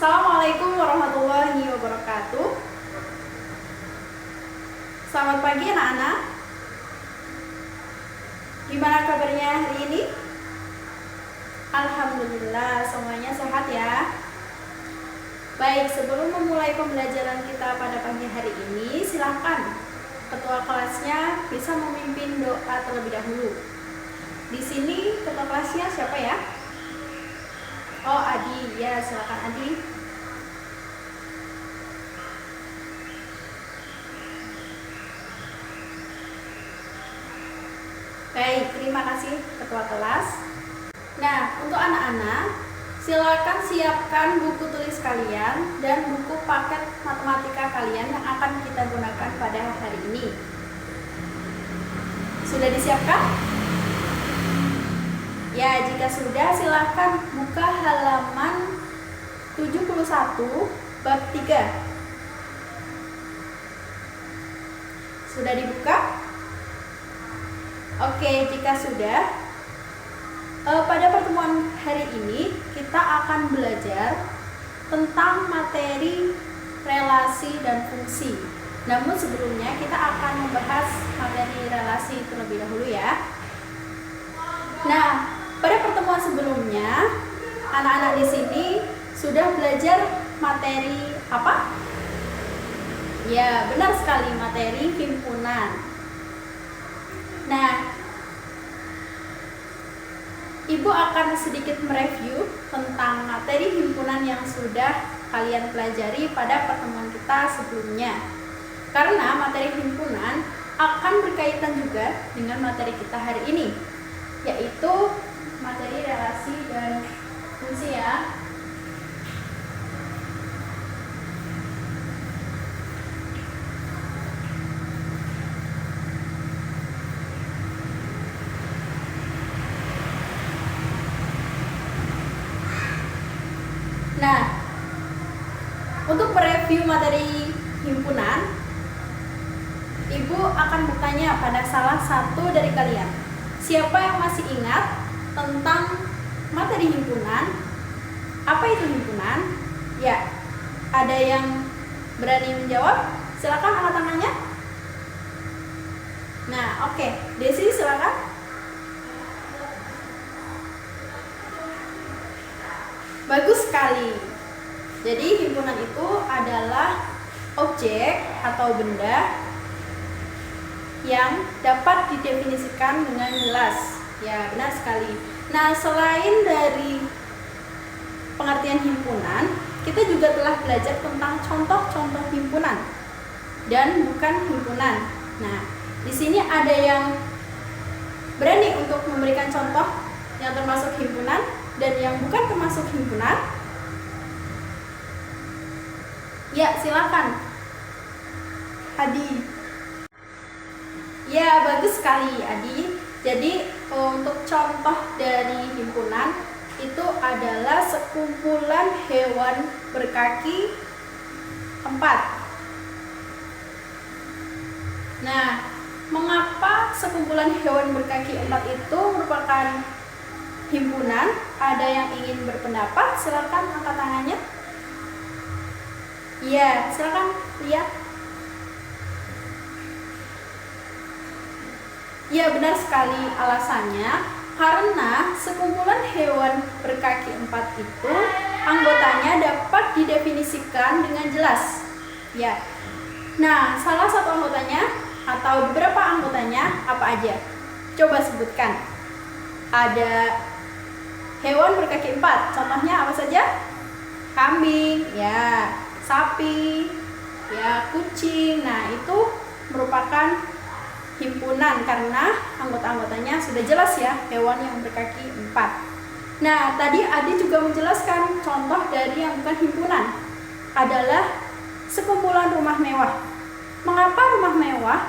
Assalamualaikum warahmatullahi wabarakatuh. Selamat pagi anak-anak. Gimana kabarnya hari ini? Alhamdulillah semuanya sehat ya. Baik, sebelum memulai pembelajaran kita pada pagi hari ini, silakan ketua kelasnya bisa memimpin doa terlebih dahulu. Di sini ketua kelasnya siapa ya? Oh, Adi. Ya, silakan Adi. Baik, terima kasih ketua kelas. Nah, untuk anak-anak, silakan siapkan buku tulis kalian dan buku paket matematika kalian yang akan kita gunakan pada hari ini. Sudah disiapkan? Ya, jika sudah, silakan buka halaman 71 bab 3. Sudah dibuka? Oke, jika sudah, pada pertemuan hari ini kita akan belajar tentang materi relasi dan fungsi. Namun sebelumnya kita akan membahas materi relasi terlebih dahulu ya. Nah, pada pertemuan sebelumnya, anak-anak di sini sudah belajar materi apa? Ya, benar sekali, materi himpunan. Nah, Ibu akan sedikit mereview tentang materi himpunan yang sudah kalian pelajari pada pertemuan kita sebelumnya. Karena materi himpunan akan berkaitan juga dengan materi kita hari ini, yaitu materi relasi dan fungsi ya. Nah, untuk mereview materi himpunan, Ibu akan bertanya pada salah satu dari kalian. Siapa yang masih ingat tentang materi himpunan? Apa itu himpunan? Ya, ada yang berani menjawab? Silakan angkat tangannya. Nah, oke. Desi, silakan. Bagus sekali. Jadi himpunan itu adalah objek atau benda yang dapat didefinisikan dengan jelas. Ya, benar sekali. Nah, selain dari pengertian himpunan, kita juga telah belajar tentang contoh-contoh himpunan dan bukan himpunan. Nah, di sini ada yang berani untuk memberikan contoh yang termasuk himpunan dan yang bukan termasuk himpunan. Ya, silakan. Adi. Ya, bagus sekali Adi. Jadi untuk contoh dari himpunan itu adalah sekumpulan hewan berkaki 4. Nah, mengapa sekumpulan hewan berkaki 4 itu merupakan himpunan? Ada yang ingin berpendapat? Silakan angkat tangannya. Iya, silakan lihat. Ya, benar sekali. Alasannya karena sekumpulan hewan berkaki 4 itu anggotanya dapat didefinisikan dengan jelas. Ya. Nah, salah satu anggotanya atau beberapa anggotanya apa aja? Coba sebutkan. Ada hewan berkaki 4. Contohnya apa saja? Kambing, ya, sapi, ya, kucing. Nah, itu merupakan himpunan karena anggota-anggotanya sudah jelas ya, hewan yang berkaki 4. Nah, tadi Adi juga menjelaskan contoh dari yang bukan himpunan adalah sekumpulan rumah mewah. Mengapa rumah mewah?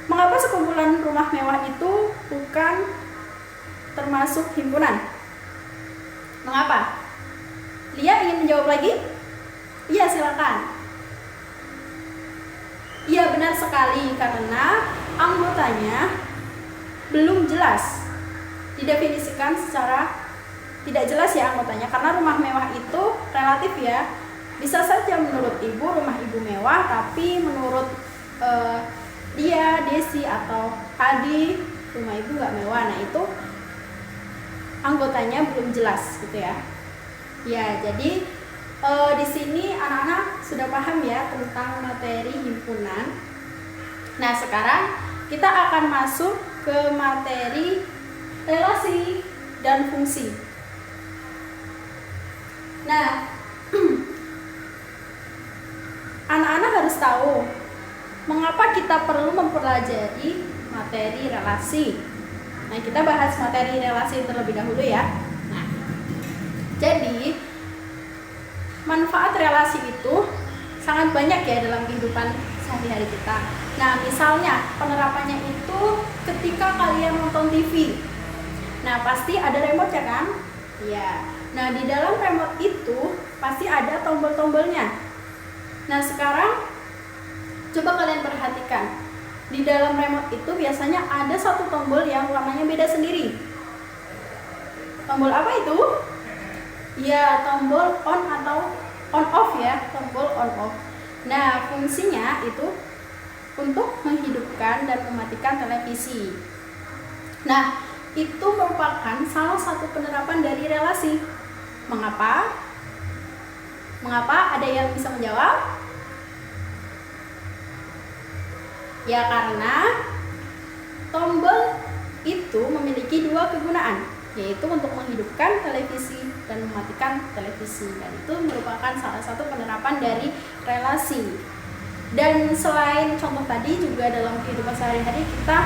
Mengapa sekumpulan rumah mewah itu bukan termasuk himpunan? Mengapa? Lia ingin menjawab lagi? Iya, silakan. Iya, benar sekali, karena anggotanya belum jelas didefinisikan secara tidak jelas ya anggotanya, karena rumah mewah itu relatif ya. Bisa saja menurut ibu rumah ibu mewah, tapi menurut dia, Desi atau Adi, rumah ibu nggak mewah. Nah itu anggotanya belum jelas gitu ya. Ya, jadi di sini anak-anak sudah paham ya tentang materi himpunan. Nah, sekarang kita akan masuk ke materi relasi dan fungsi. Nah, anak-anak harus tahu mengapa kita perlu mempelajari materi relasi. Nah, kita bahas materi relasi terlebih dahulu ya. Nah, jadi manfaat relasi itu sangat banyak ya dalam kehidupan sehari-hari kita. Nah, misalnya penerapannya itu ketika kalian nonton TV. Nah, pasti ada remote ya kan? Iya. Nah, di dalam remote itu pasti ada tombol-tombolnya. Nah, sekarang coba kalian perhatikan. Di dalam remote itu biasanya ada satu tombol yang warnanya beda sendiri. Tombol apa itu? Ya, tombol on atau on off ya, tombol on off. Nah, fungsinya itu untuk menghidupkan dan mematikan televisi. Nah, itu merupakan salah satu penerapan dari relasi. Mengapa? Mengapa? Ada yang bisa menjawab? Ya, karena tombol itu memiliki dua kegunaan, yaitu untuk menghidupkan televisi dan mematikan televisi. Dan itu merupakan salah satu penerapan dari relasi. Dan selain contoh tadi, juga dalam kehidupan sehari-hari kita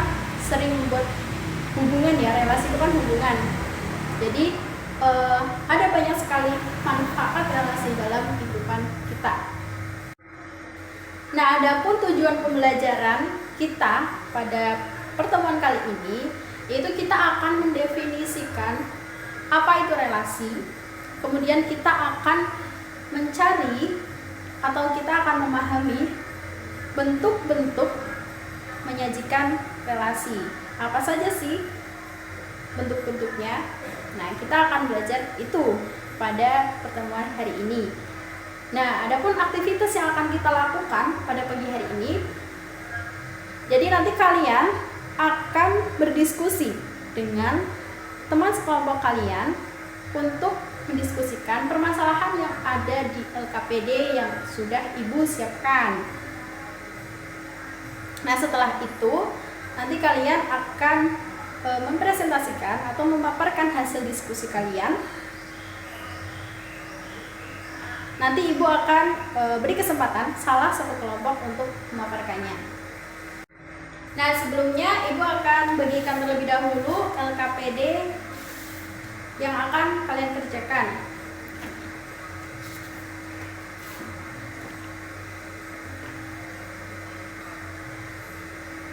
sering membuat hubungan ya, relasi itu kan hubungan. Jadi ada banyak sekali manfaat relasi dalam kehidupan kita. Nah, adapun tujuan pembelajaran kita pada pertemuan kali ini, yaitu kita akan mendefinisikan apa itu relasi. Kemudian kita akan mencari atau kita akan memahami bentuk-bentuk menyajikan relasi. Apa saja sih bentuk-bentuknya? Nah, kita akan belajar itu pada pertemuan hari ini. Nah, adapun aktivitas yang akan kita lakukan pada pagi hari ini, jadi nanti kalian akan berdiskusi dengan teman sekelompok kalian untuk mendiskusikan permasalahan yang ada di LKPD yang sudah Ibu siapkan. Nah, setelah itu nanti kalian akan mempresentasikan atau memaparkan hasil diskusi kalian. Nanti Ibu akan beri kesempatan salah satu kelompok untuk memaparkannya. Nah, sebelumnya Ibu akan bagikan terlebih dahulu LKPD yang akan kalian kerjakan.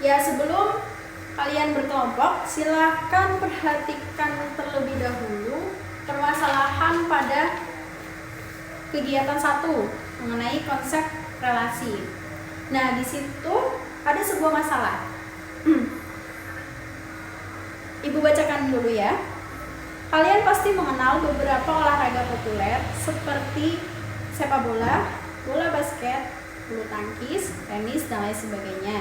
Ya, sebelum kalian berkelompok, silakan perhatikan terlebih dahulu permasalahan pada kegiatan 1 mengenai konsep relasi. Nah, di situ ada sebuah masalah. Ibu bacakan dulu ya. Kalian pasti mengenal beberapa olahraga populer seperti sepak bola, bola basket, bulu tangkis, tenis, dan lain sebagainya.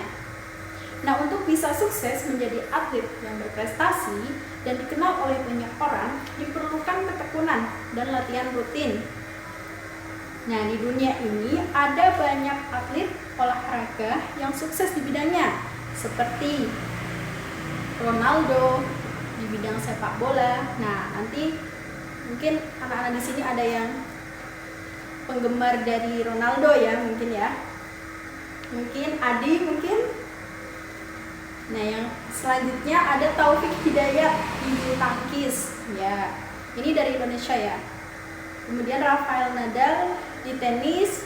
Nah, untuk bisa sukses menjadi atlet yang berprestasi dan dikenal oleh banyak orang, diperlukan ketekunan dan latihan rutin. Nah, di dunia ini ada banyak atlet olahraga yang sukses di bidangnya, seperti Ronaldo di bidang sepak bola. Nah, nanti mungkin anak-anak di sini ada yang penggemar dari Ronaldo ya, mungkin ya. Mungkin Adi mungkin. Nah, yang selanjutnya ada Taufik Hidayat di bulu tangkis. Ya, ini dari Indonesia ya. Kemudian Rafael Nadal di tenis,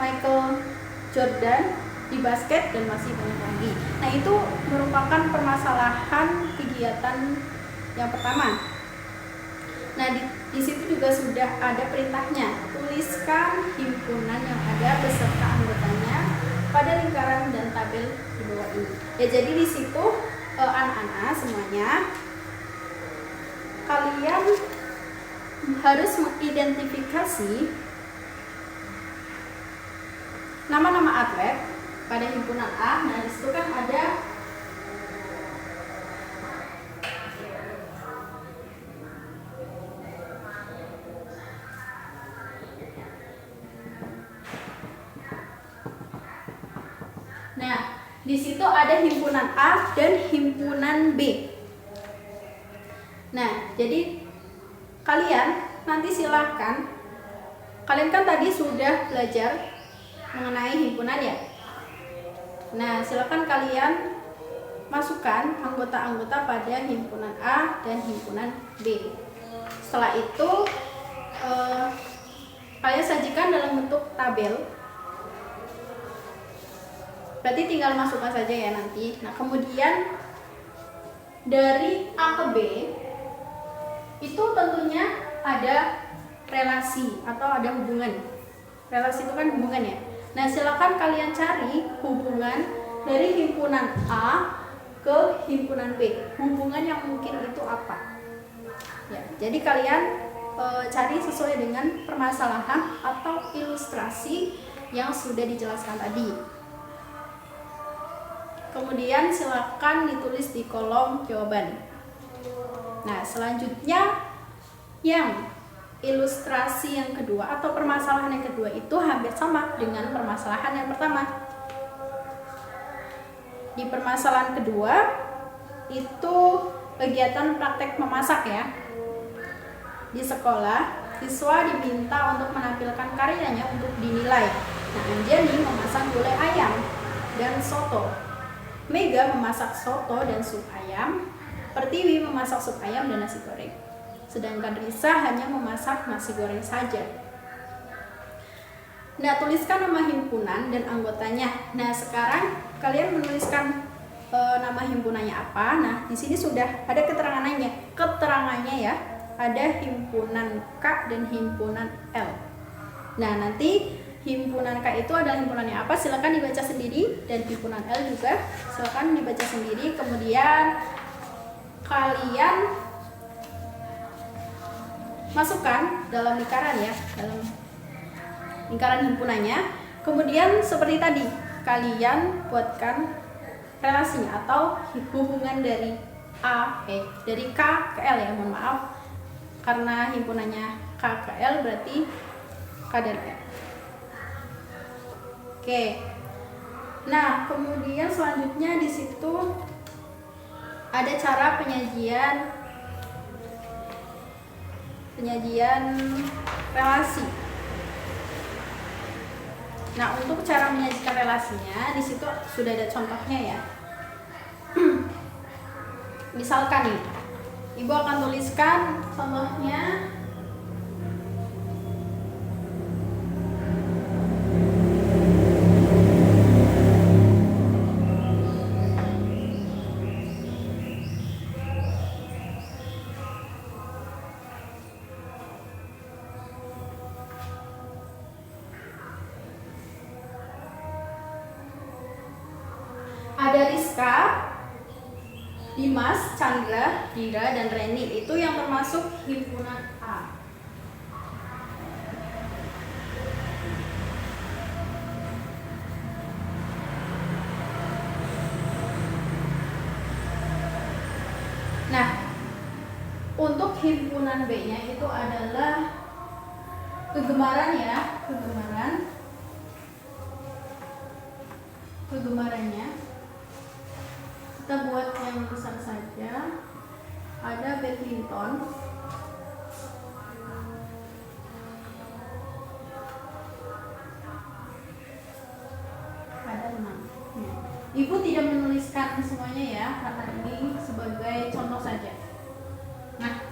Michael Jordan di basket, dan masih banyak lagi. Nah, itu merupakan permasalahan kegiatan yang pertama. Nah, di situ juga sudah ada perintahnya. Tuliskan himpunan yang ada beserta anggotanya pada lingkaran dan tabel di bawah ini. Ya, jadi di situ anak-anak semuanya, kalian harus mengidentifikasi nama-nama atlet pada himpunan A. Nah, di situ kan ada di situ ada himpunan A dan himpunan B. Nah, jadi kalian nanti silahkan, kalian kan tadi sudah belajar mengenai himpunan ya. Nah, silahkan kalian masukkan anggota-anggota pada himpunan A dan himpunan B. Setelah itu kalian sajikan dalam bentuk tabel. Berarti tinggal masukkan saja ya nanti. Nah, kemudian dari A ke B itu tentunya ada relasi atau ada hubungan. Relasi itu kan hubungan ya. Nah, silakan kalian cari hubungan dari himpunan A ke himpunan B. Hubungan yang mungkin itu apa? Ya, jadi kalian cari sesuai dengan permasalahan atau ilustrasi yang sudah dijelaskan tadi. Kemudian silakan ditulis di kolom jawaban. Nah, selanjutnya yang ilustrasi yang kedua atau permasalahan yang kedua itu hampir sama dengan permasalahan yang pertama. Di permasalahan kedua itu kegiatan praktek memasak ya. Di sekolah, siswa diminta untuk menampilkan karyanya untuk dinilai. Nah, Anjani memasak gulai ayam dan soto. Mega memasak soto dan sup ayam. Pertiwi memasak sup ayam dan nasi goreng. Sedangkan Risa hanya memasak nasi goreng saja. Nah, tuliskan nama himpunan dan anggotanya. Nah, sekarang kalian menuliskan nama himpunannya apa. Nah, di sini sudah ada keterangannya. Keterangannya ya, ada himpunan K dan himpunan L. Nah, nanti himpunan K itu adalah himpunannya apa, silakan dibaca sendiri, dan himpunan L juga silakan dibaca sendiri. Kemudian kalian masukkan dalam lingkaran ya, dalam lingkaran himpunannya. Kemudian seperti tadi, kalian buatkan relasinya atau hubungan dari dari K ke L ya, mohon maaf karena himpunannya K ke L berarti K dan L. Oke. Nah, kemudian selanjutnya di situ ada cara penyajian relasi. Nah, untuk cara menyajikan relasinya di situ sudah ada contohnya ya. Misalkan nih, Ibu akan tuliskan contohnya. Ada Rizka, Dimas, Chandra, Dira, dan Reni. Itu yang termasuk himpunan A. Nah, untuk himpunan B-nya itu adalah kegemaran ya, kegemarannya. Kita buat yang besar saja. Ada badminton, ada renang. Ibu tidak menuliskan semuanya ya, karena ini sebagai contoh saja. Nah,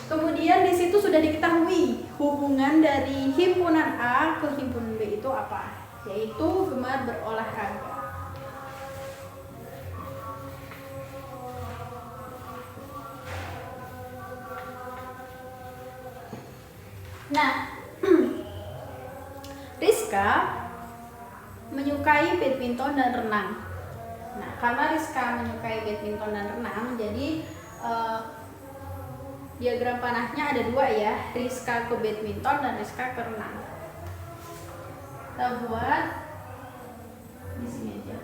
kemudian di situ sudah diketahui hubungan dari himpunan A ke himpunan B itu apa, yaitu gemar berolahraga. Nah, Rizka menyukai badminton dan renang. Nah, karena Rizka menyukai badminton dan renang, jadi diagram panahnya ada dua ya, Rizka ke badminton dan Rizka ke renang. Kita buat di sini aja.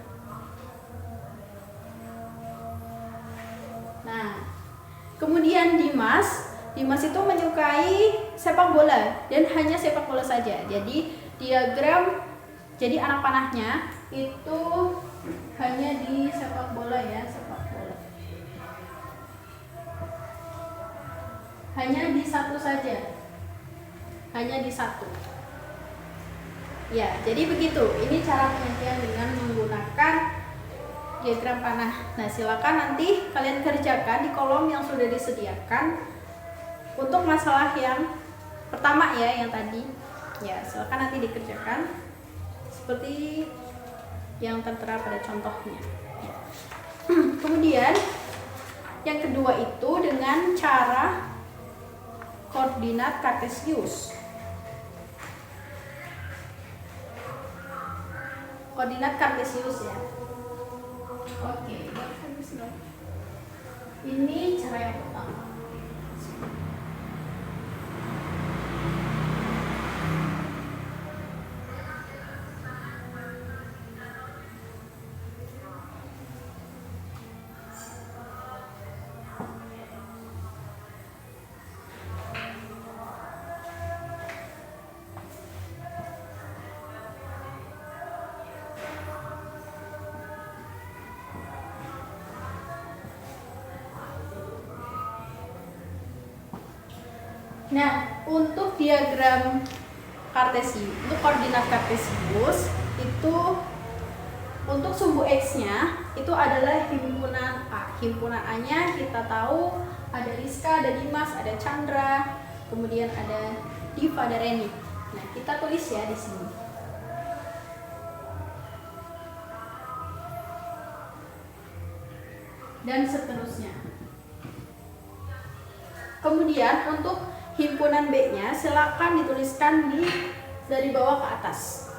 Nah, kemudian Dimas itu menyukai sepak bola dan hanya sepak bola saja. Jadi anak panahnya itu hanya di sepak bola ya, sepak bola. Hanya di satu saja. Hanya di satu. Ya, jadi begitu. Ini cara pengertian dengan menggunakan diagram panah. Nah, silakan nanti kalian kerjakan di kolom yang sudah disediakan. Untuk masalah yang pertama ya, yang tadi ya, silakan nanti dikerjakan seperti yang tertera pada contohnya. Kemudian yang kedua itu dengan cara koordinat kartesius. Koordinat kartesius ya. Oke, ini cara yang pertama. Nah, untuk diagram kartesius, untuk koordinat kartesius itu untuk sumbu X-nya itu adalah himpunan A. Himpunan A-nya kita tahu ada Rizka, ada Dimas, ada Chandra, kemudian ada Diva, ada Reni. Nah, kita tulis ya di sini. Dan seterusnya. Kemudian untuk himpunan B-nya silakan dituliskan dari bawah ke atas.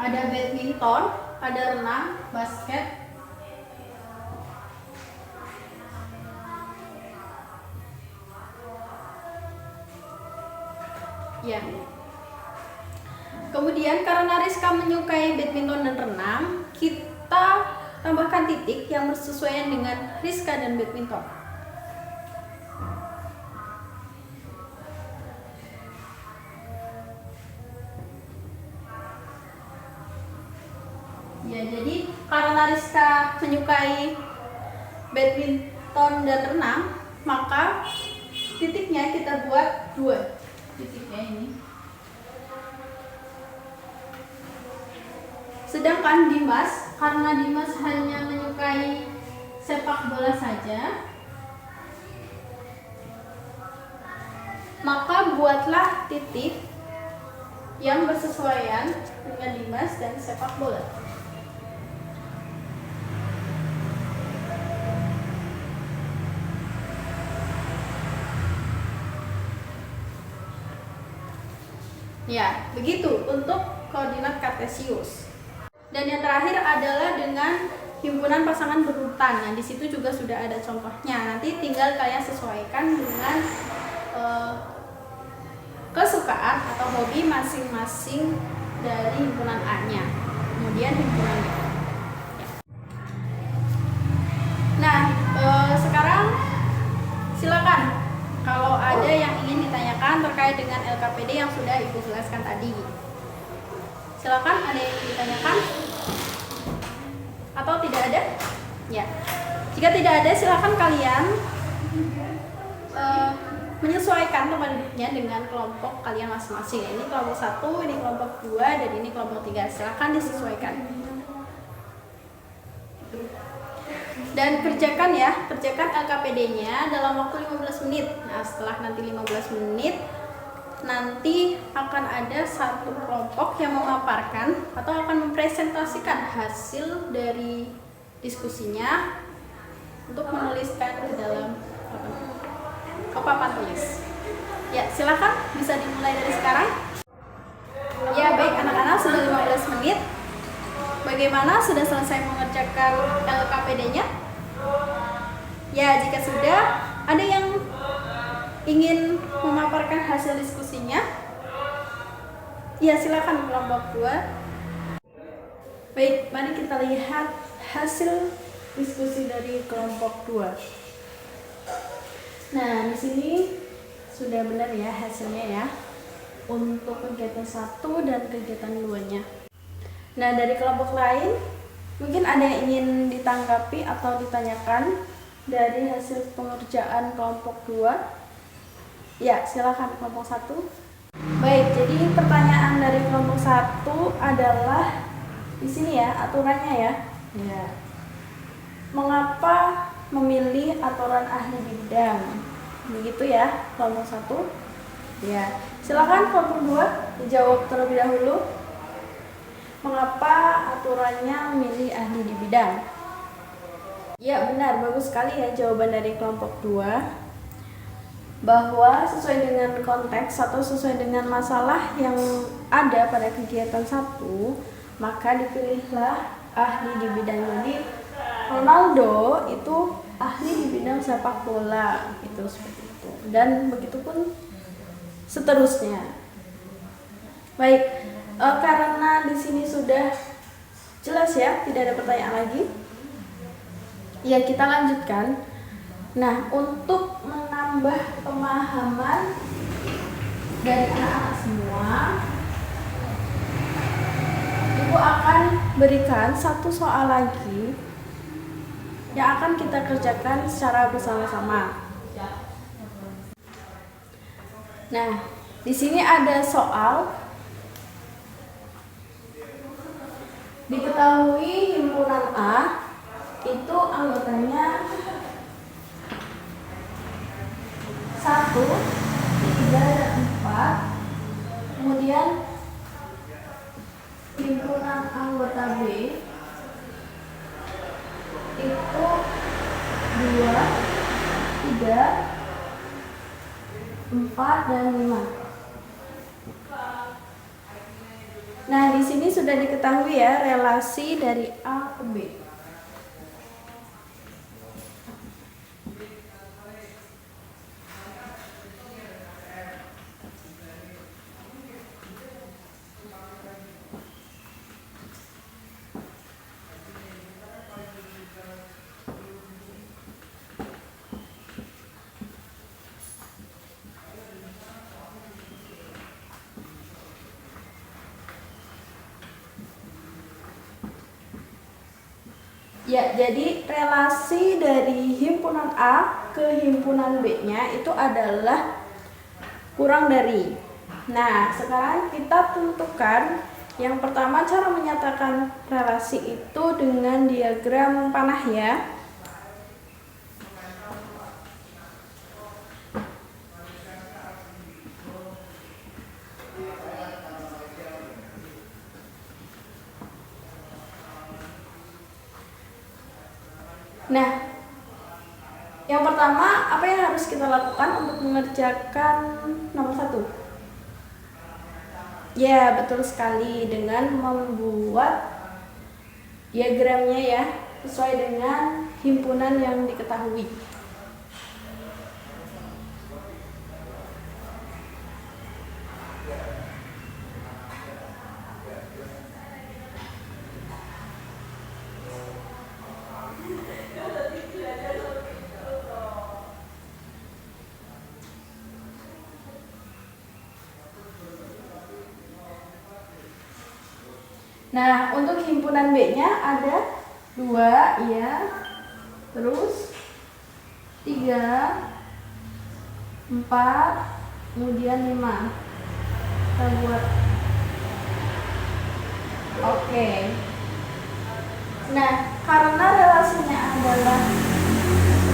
Ada badminton, ada renang, basket, ya. Kemudian karena Rizka menyukai badminton dan renang, kita tambahkan titik yang bersesuaian dengan Rizka dan badminton. Ya, jadi karena Rizka menyukai badminton dan renang, maka titiknya kita buat 2 titiknya ini. Sedangkan Dimas, karena Dimas hanya menyukai sepak bola saja, maka buatlah titik yang bersesuaian dengan Dimas dan sepak bola. Ya, begitu untuk koordinat kartesius. Dan yang terakhir adalah dengan himpunan pasangan berurutan. Nah, di situ juga sudah ada contohnya. Nanti tinggal kalian sesuaikan dengan kesukaan atau hobi masing-masing dari himpunan A-nya. Kemudian himpunan B. Nah, sekarang silakan kalau ada yang ingin ditanyakan terkait dengan LKPD yang sudah Ibu jelaskan tadi. Silakan, ada yang ingin ditanyakan atau tidak ada? Ya, jika tidak ada silakan kalian menyesuaikan tempat duduknya dengan kelompok kalian masing-masing. Ini kelompok 1, ini kelompok 2, dan ini kelompok 3. Silakan disesuaikan. Dan kerjakan ya, kerjakan LKPD-nya dalam waktu 15 menit. Nah, setelah nanti 15 menit nanti akan ada satu kelompok yang memaparkan atau akan mempresentasikan hasil dari diskusinya untuk menuliskan ke dalam papan tulis. Ya, silakan bisa dimulai dari sekarang. Ya, baik anak-anak, sudah 15 menit. Bagaimana, sudah selesai mengerjakan LKPD-nya? Ya, jika sudah, ada yang ingin memaparkan hasil diskusinya? Ya, silakan kelompok 2. Baik, mari kita lihat hasil diskusi dari kelompok 2. Nah, di sini sudah benar ya hasilnya ya, untuk kegiatan 1 dan kegiatan 2-nya. Nah, dari kelompok lain, mungkin ada yang ingin ditanggapi atau ditanyakan dari hasil pengerjaan kelompok 2? Ya, silakan kelompok 1. Baik, jadi pertanyaan dari kelompok 1 adalah di sini ya, aturannya ya. Ya. Mengapa memilih aturan ahli di bidang? Begitu ya, kelompok 1. Ya, silakan kelompok 2 dijawab terlebih dahulu. Mengapa aturannya memilih ahli di bidang? Ya, benar, bagus sekali ya jawaban dari kelompok 2. Bahwa sesuai dengan konteks atau sesuai dengan masalah yang ada pada kegiatan 1, maka dipilihlah ahli di bidang. Jadi Ronaldo itu ahli di bidang sepak bola, itu seperti itu. Dan begitupun seterusnya. Baik, karena di sini sudah jelas ya, tidak ada pertanyaan lagi. Ya, kita lanjutkan. Nah, untuk menambah pemahaman dari anak-anak semua, Ibu akan berikan satu soal lagi yang akan kita kerjakan secara bersama-sama. Nah, di sini ada soal. Diketahui himpunan A itu anggotanya 1, 3, dan 4. Kemudian himpunan anggota B itu 2, 3, 4, dan 5. Nah, di sini sudah diketahui ya relasi dari A ke B. Ya, jadi relasi dari himpunan A ke himpunan B-nya itu adalah kurang dari. Nah, sekarang kita tentukan yang pertama cara menyatakan relasi itu dengan diagram panah ya. Nah, yang pertama apa yang harus kita lakukan untuk mengerjakan nomor 1? Ya, betul sekali, dengan membuat diagramnya ya sesuai dengan himpunan yang diketahui. Nah, untuk himpunan B-nya ada 2 ya, terus 3, 4, kemudian 5. Kita buat. Oke. Nah, karena relasinya adalah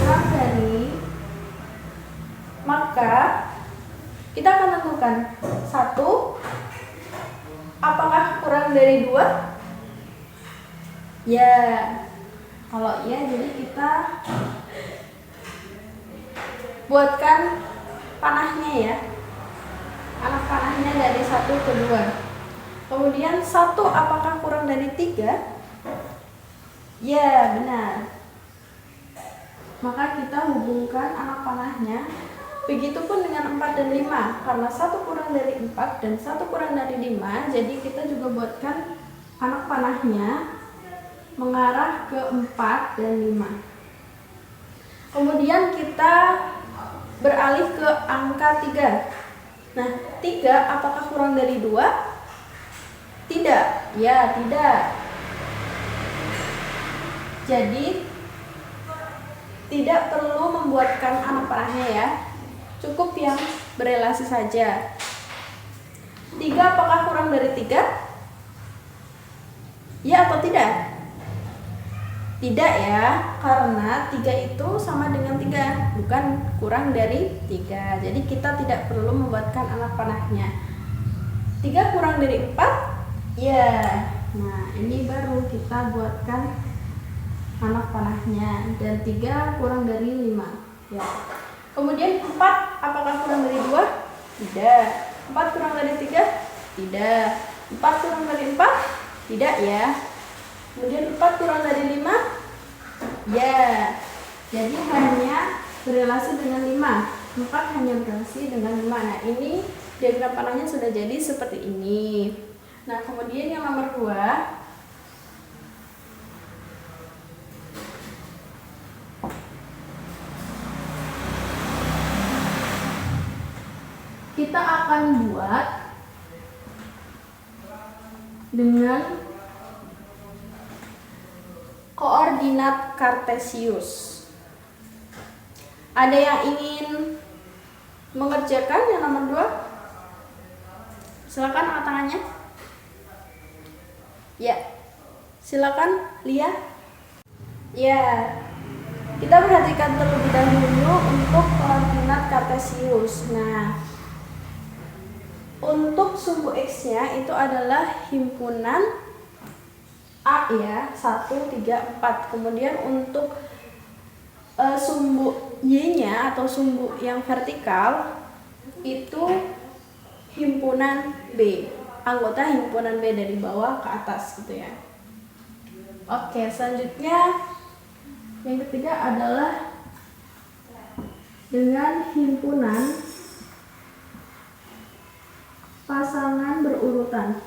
kurang dari, maka kita akan tentukan 1. Apakah kurang dari 2? Ya, kalau iya jadi kita buatkan panahnya ya. Anak panahnya dari 1 ke 2. Kemudian 1 apakah kurang dari 3? Ya, benar. Maka kita hubungkan anak panahnya. Begitupun dengan 4 dan 5. Karena 1 kurang dari 4 dan 1 kurang dari 5, jadi kita juga buatkan anak panahnya mengarah ke 4 dan 5. Kemudian kita beralih ke angka 3. Nah, 3 apakah kurang dari 2? Tidak. Ya, tidak. Jadi tidak perlu membuatkan anak panahnya ya. Cukup yang berelasi saja. 3 apakah kurang dari 3? Ya atau tidak? Tidak ya, karena 3 itu sama dengan 3, bukan kurang dari 3. Jadi kita tidak perlu membuatkan anak panahnya. 3 kurang dari 4? Ya. Nah, ini baru kita buatkan anak panahnya. Dan 3 kurang dari 5. Ya. Kemudian 4 apakah kurang dari 2? Tidak. 4 kurang dari 3? Tidak. 4 kurang dari 4? Tidak ya. Kemudian 4 kurang dari 5? Ya. Jadi hanya berelasi dengan 5. 4 hanya berelasi dengan 5. Nah, ini diagram panahnya sudah jadi seperti ini. Nah, kemudian yang nomor 2, kita akan buat dengan koordinat kartesius. Ada yang ingin mengerjakan yang nomor 2? Silakan angkat tangannya. Ya. Silakan, Lia. Ya. Kita perhatikan terlebih dahulu untuk koordinat kartesius. Nah, untuk sumbu X-nya itu adalah himpunan A ya, 1, 3, 4. Kemudian untuk sumbu Y-nya atau sumbu yang vertikal itu himpunan B, anggota himpunan B dari bawah ke atas gitu ya. Oke, selanjutnya yang ketiga adalah dengan himpunan pasangan berurutan.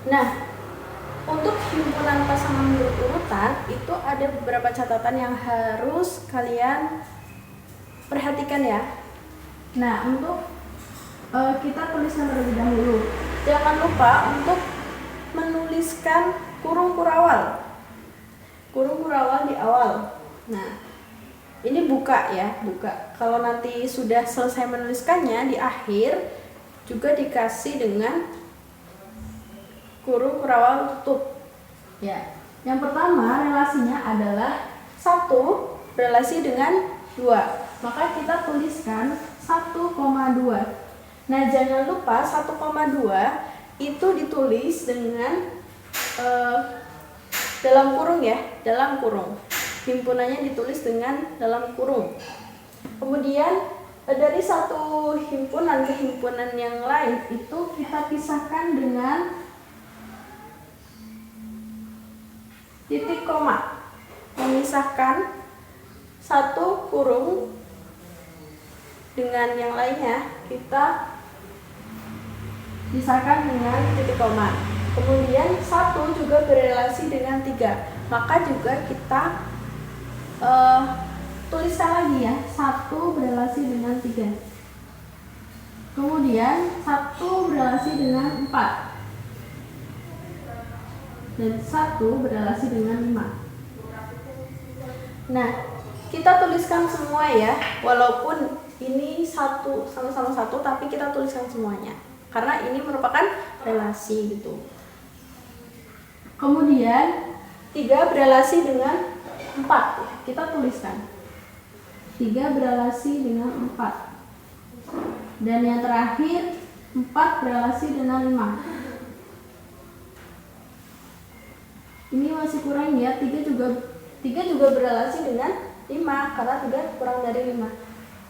Nah, untuk himpunan pasangan berurutan itu ada beberapa catatan yang harus kalian perhatikan ya. Nah, untuk kita tuliskan terlebih dahulu. Jangan lupa untuk menuliskan kurung kurawal. Kurung kurawal di awal. Nah, ini buka ya, buka. Kalau nanti sudah selesai menuliskannya di akhir juga dikasih dengan kurung kurawal tutup. Ya. Yang pertama relasinya adalah 1 relasi dengan 2. Maka kita tuliskan 1,2. Nah, jangan lupa 1,2 itu ditulis dengan dalam kurung ya, dalam kurung. Himpunannya ditulis dengan dalam kurung. Kemudian dari satu himpunan ke himpunan yang lain itu kita pisahkan dengan titik koma, memisahkan satu kurung dengan yang lainnya kita pisahkan dengan titik koma. Kemudian 1 juga berelasi dengan 3, maka juga kita tuliskan lagi ya, 1 berelasi dengan 3. Kemudian 1 berelasi dengan 4. Dan 1 berelasi dengan 5. Nah, kita tuliskan semua ya, walaupun ini sama-sama 1, tapi kita tuliskan semuanya karena ini merupakan relasi gitu. Kemudian 3 berelasi dengan 4, kita tuliskan 3 berelasi dengan 4. Dan yang terakhir 4 berelasi dengan 5. Ini masih kurang ya, 3 juga berelasi dengan 5 karena 3 kurang dari 5.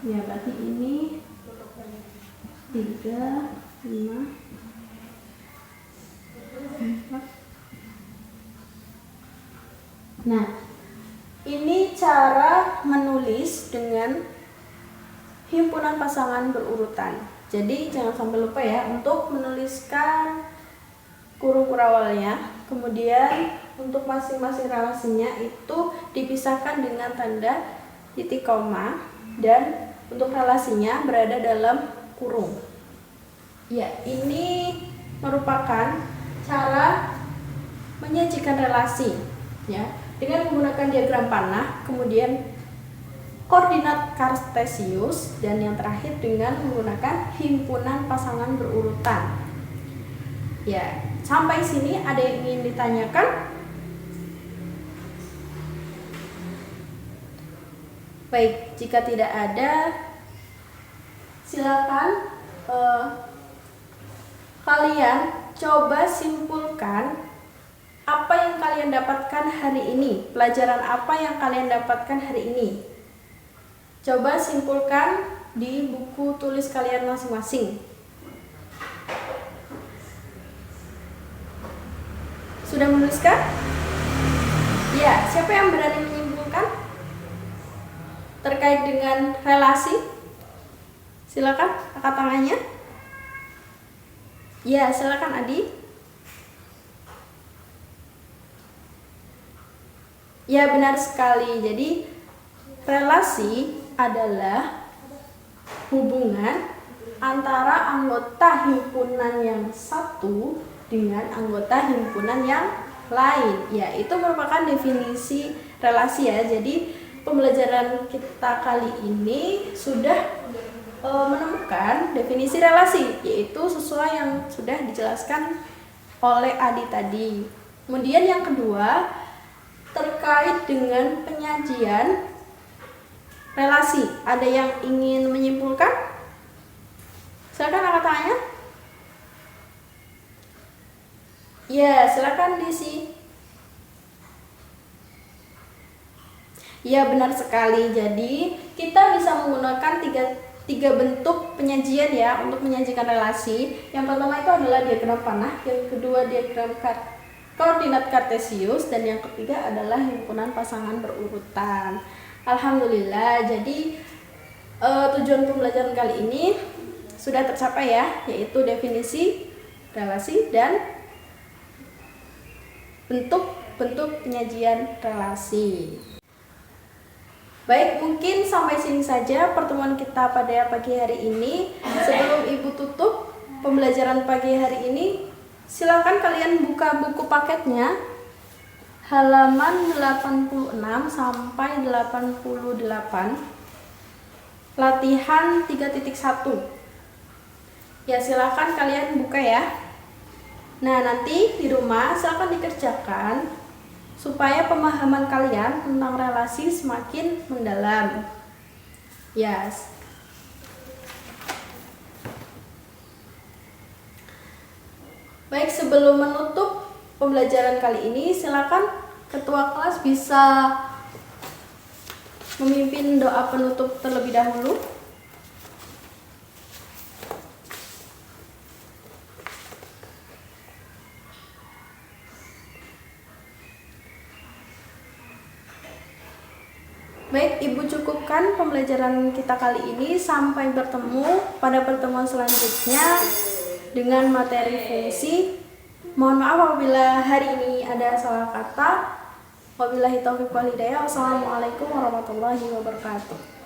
Ya, berarti ini 3, 5, 4. Nah, ini cara menulis dengan himpunan pasangan berurutan. Jadi jangan sampai lupa ya untuk menuliskan kurung kurawalnya. Kemudian untuk masing-masing relasinya itu dipisahkan dengan tanda titik koma, dan untuk relasinya berada dalam kurung. Ya, ini merupakan cara menyajikan relasi ya dengan menggunakan diagram panah, kemudian koordinat kartesius, dan yang terakhir dengan menggunakan himpunan pasangan berurutan. Ya, sampai sini ada yang ingin ditanyakan? Baik, jika tidak ada, silakan kalian coba simpulkan apa yang kalian dapatkan hari ini, pelajaran apa yang kalian dapatkan hari ini. Coba simpulkan di buku tulis kalian masing-masing. Sudah menuliskan? Ya, siapa yang berani menyimpulkan terkait dengan relasi? Silakan angkat tangannya. Ya, silakan Adi. Ya, benar sekali. Jadi relasi adalah hubungan antara anggota himpunan yang satu dengan anggota himpunan yang lain. Ya, itu merupakan definisi relasi ya. Jadi pembelajaran kita kali ini sudah menemukan definisi relasi, yaitu sesuai yang sudah dijelaskan oleh Adi tadi. Kemudian yang kedua, terkait dengan penyajian relasi, ada yang ingin menyimpulkan? Silakan angkat tangannya. Ya, silakan diisi. Ya, benar sekali. Jadi kita bisa menggunakan tiga bentuk penyajian ya untuk menyajikan relasi. Yang pertama itu adalah diagram panah, yang kedua diagram koordinat kartesius, dan yang ketiga adalah himpunan pasangan berurutan. Alhamdulillah, jadi tujuan pembelajaran kali ini sudah tercapai ya, yaitu definisi relasi dan bentuk-bentuk penyajian relasi. Baik, mungkin sampai sini saja pertemuan kita pada pagi hari ini. Sebelum Ibu tutup pembelajaran pagi hari ini, silakan kalian buka buku paketnya halaman 86 sampai 88, latihan 3.1. Ya, silakan kalian buka ya. Nah, nanti di rumah silakan dikerjakan supaya pemahaman kalian tentang relasi semakin mendalam. Yes. Baik, sebelum menutup pembelajaran kali ini, silakan ketua kelas bisa memimpin doa penutup terlebih dahulu. Baik, Ibu cukupkan pembelajaran kita kali ini. Sampai bertemu pada pertemuan selanjutnya dengan materi fungsi. Mohon maaf apabila hari ini ada salah kata. Wabillahi taufiq wal hidayah. Wassalamualaikum warahmatullahi wabarakatuh.